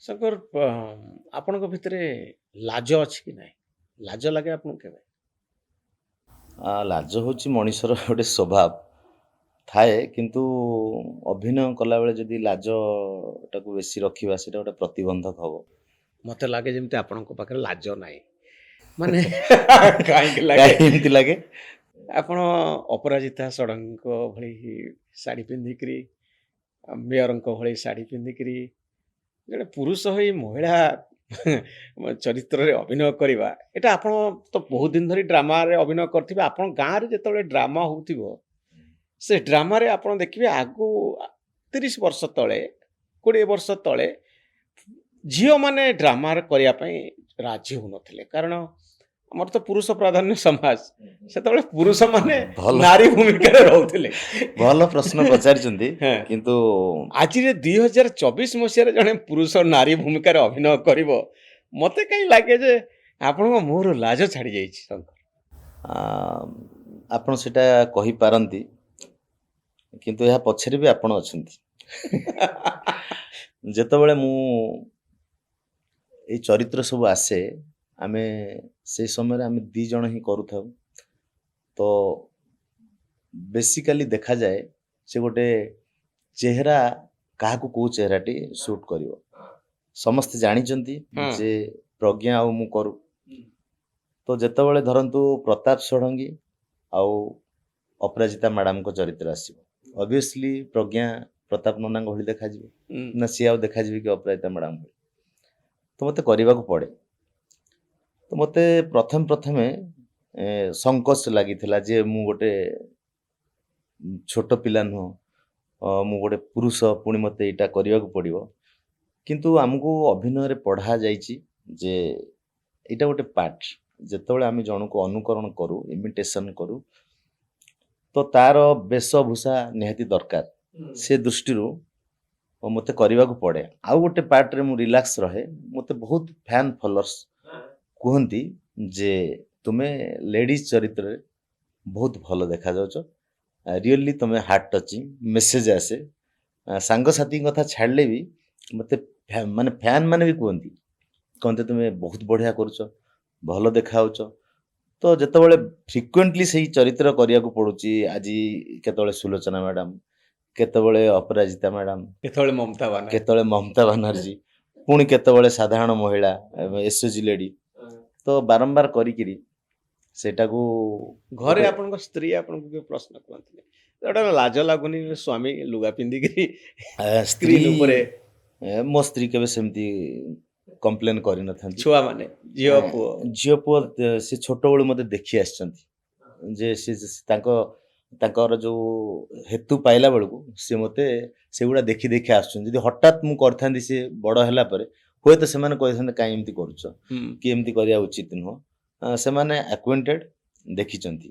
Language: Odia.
ଶଙ୍କର ଆପଣଙ୍କ ଭିତରେ ଲାଜ ଅଛି କି ନାହିଁ? ଲାଜ ଲାଗେ ଆପଣଙ୍କୁ କେବେ? ଲାଜ ହେଉଛି ମଣିଷର ଗୋଟେ ସ୍ୱଭାବ ଥାଏ, କିନ୍ତୁ ଅଭିନୟ କଲାବେଳେ ଯଦି ଲାଜଟାକୁ ବେଶୀ ରଖିବା ସେଇଟା ଗୋଟେ ପ୍ରତିବନ୍ଧକ ହବ। ମତେ ଲାଗେ ଯେମିତି ଆପଣଙ୍କ ପାଖରେ ଲାଜ ନାହିଁ। ମାନେ କାହିଁକି ଲାଗେ? କାହିଁ ଏମିତି ଲାଗେ? ଆପଣ ଅପରାଜିତା ଷଡ଼ଙ୍ଗୀଙ୍କ ଭଳି ଶାଢ଼ୀ ପିନ୍ଧିକିରି, ମେୟରଙ୍କ ଭଳି ଶାଢ଼ୀ ପିନ୍ଧିକିରି ଜଣେ ପୁରୁଷ ହୋଇ ମହିଳା ଚରିତ୍ରରେ ଅଭିନୟ କରିବା, ଏଇଟା ଆପଣ ତ ବହୁତ ଦିନ ଧରି ଡ୍ରାମାରେ ଅଭିନୟ କରିଥିବେ। ଆପଣ ଗାଁରେ ଯେତେବେଳେ ଡ୍ରାମା ହଉଥିବ, ସେ ଡ୍ରାମାରେ ଆପଣ ଦେଖିବେ ଆଗୁ 30 ବର୍ଷ ତଳେ, 20 ବର୍ଷ ତଳେ ଝିଅମାନେ ଡ୍ରାମାରେ କରିବା ପାଇଁ ରାଜି ହଉନଥିଲେ। କାରଣ ଆମର ତ ପୁରୁଷ ପ୍ରାଧାନ୍ୟ ସମାଜ, ସେତେବେଳେ ପୁରୁଷମାନେ ଭଲ ନାରୀ ଭୂମିକାରେ ରହୁଥିଲେ। ଭଲ ପ୍ରଶ୍ନ ପଚାରିଛନ୍ତି, ହଁ। କିନ୍ତୁ ଆଜିରେ 2024 ଜଣେ ପୁରୁଷ ନାରୀ ଭୂମିକାରେ ଅଭିନୟ କରିବ, ମତେ କାହିଁ ଲାଗେ ଯେ ଆପଣଙ୍କ ମୁହଁରୁ ଲାଜ ଛାଡ଼ି ଯାଇଛି ଶଙ୍କର। ଆ, ଆପଣ ସେଟା କହିପାରନ୍ତି, କିନ୍ତୁ ଏହା ପଛରେ ବି ଆପଣ ଅଛନ୍ତି। ଯେତେବେଳେ ମୁଁ ଏଇ ଚରିତ୍ର ସବୁ ଆସେ, ଆମେ ସେଇ ସମୟରେ ଆମେ 2 ଜଣ ହିଁ କରୁଥାଉ। ତ ବେସିକାଲି ଦେଖାଯାଏ ସେ ଗୋଟେ ଚେହେରା କାହାକୁ କୋଉ ଚେହେରାଟି ସୁଟ୍ କରିବ। ସମସ୍ତେ ଜାଣିଛନ୍ତି ହଁ। ଯେ ପ୍ରଜ୍ଞା ଆଉ ମୁଁ କରୁ। ତ ଯେତେବେଳେ ଧରନ୍ତୁ ପ୍ରତାପ ଷଡ଼ଙ୍ଗୀ ଆଉ ଅପରାଜିତା ମ୍ୟାଡ଼ାମଙ୍କ ଚରିତ୍ର ଆସିବ, ଅବଭିୟସଲି ପ୍ରଜ୍ଞା ପ୍ରତାପ ନନାଙ୍କ ଭଳି ଦେଖାଯିବ ନା ସିଏ ଆଉ ଦେଖାଯିବେ କି ଅପରାଜିତା ମ୍ୟାଡ଼ାମ ଭଳି? ତ ମୋତେ କରିବାକୁ ପଡ଼େ। ତ ମୋତେ ପ୍ରଥମେ ସଂକୋଚ ଲାଗିଥିଲା ଯେ ମୁଁ ଗୋଟେ ଛୋଟ ପିଲା ନୁହଁ, ମୁଁ ଗୋଟେ ପୁରୁଷ, ପୁଣି ମୋତେ ଏଇଟା କରିବାକୁ ପଡ଼ିବ। କିନ୍ତୁ ଆମକୁ ଅଭିନୟରେ ପଢ଼ା ଯାଇଛି ଯେ ଏଇଟା ଗୋଟେ ପାର୍ଟ। ଯେତେବେଳେ ଆମେ ଜଣକୁ ଅନୁକରଣ କରୁ, ଇମିଟେସନ୍ କରୁ, ତ ତାର ବେଶଭୂଷା ନିହାତି ଦରକାର। ସେ ଦୃଷ୍ଟିରୁ ମୋତେ କରିବାକୁ ପଡ଼େ। ଆଉ ଗୋଟେ ପାର୍ଟରେ ମୁଁ ରିଲାକ୍ସ ରହେ। ମୋତେ ବହୁତ ଫ୍ୟାନ୍ ଫଲୋଅର୍ସ କୁହନ୍ତି ଯେ ତୁମେ ଲେଡ଼ିଜ୍ ଚରିତ୍ରରେ ବହୁତ ଭଲ ଦେଖାଯାଉଛ, ରିଅଲି ତୁମେ ହାର୍ଟ ଟଚିଂ ମେସେଜ ଆସେ। ସାଙ୍ଗସାଥୀଙ୍କ କଥା ଛାଡ଼ିଲେ ବି ମୋତେ ମାନେ ଫ୍ୟାନ୍ ମାନେ ବି କହନ୍ତି ତୁମେ ବହୁତ ବଢ଼ିଆ କରୁଛ, ଭଲ ଦେଖାଯାଉଛ। ତ ଯେତେବେଳେ ଫ୍ରିକ୍ୱେଣ୍ଟଲି ସେଇ ଚରିତ୍ର କରିବାକୁ ପଡ଼ୁଛି, ଆଜି କେତେବେଳେ ସୁଲୋଚନା ମ୍ୟାଡ଼ାମ, କେତେବେଳେ ଅପରାଜିତା ମ୍ୟାଡ଼ାମ, କେତେବେଳେ ମମତା ବାନାର୍ଜୀ, କେତେବେଳେ ମମତା ବାନାର୍ଜୀ, ପୁଣି କେତେବେଳେ ସାଧାରଣ ମହିଳା ଏସଓଜି ଲେଡି, ତ ବାରମ୍ବାର କରିକିରି ସେଇଟାକୁ ଘରେ ଆପଣଙ୍କ ସ୍ତ୍ରୀ ଆପଣଙ୍କୁ କେବେ ପ୍ରଶ୍ନ କରନ୍ତିନି ଗୋଟେ ଲାଜ ଲାଗୁନି ସ୍ୱାମୀ ଲୁଗା ପିନ୍ଧିକିରି ସ୍ତ୍ରୀ ସ୍କ୍ରିନ୍ ଉପରେ? ମୋ ସ୍ତ୍ରୀ କେବେ ସେମିତି କମ୍ପ୍ଲେନ୍ କରିନଥାନ୍ତି। ଛୁଆମାନେ, ଝିଅ ପୁଅ? ଝିଅ ପୁଅ ସେ ଛୋଟବେଳୁ ମୋତେ ଦେଖି ଆସିଛନ୍ତି ଯେ ତାଙ୍କର ଯୋଉ ହେତୁ ପାଇଲା ବେଳକୁ ସେ ମୋତେ ସେଗୁଡ଼ା ଦେଖି ଦେଖି ଆସୁଛନ୍ତି। ଯଦି ହଠାତ୍ ମୁଁ କରିଥାନ୍ତି, ସେ ବଡ଼ ହେଲା ପରେ ହୁଏତ ସେମାନେ କହିଥାନ୍ତେ କାହିଁ ଏମିତି କରୁଛ, କି ଏମିତି କରିବା ଉଚିତ ନୁହଁ। ସେମାନେ ଆକ୍ୱେଣ୍ଟେଡ୍, ଦେଖିଛନ୍ତି।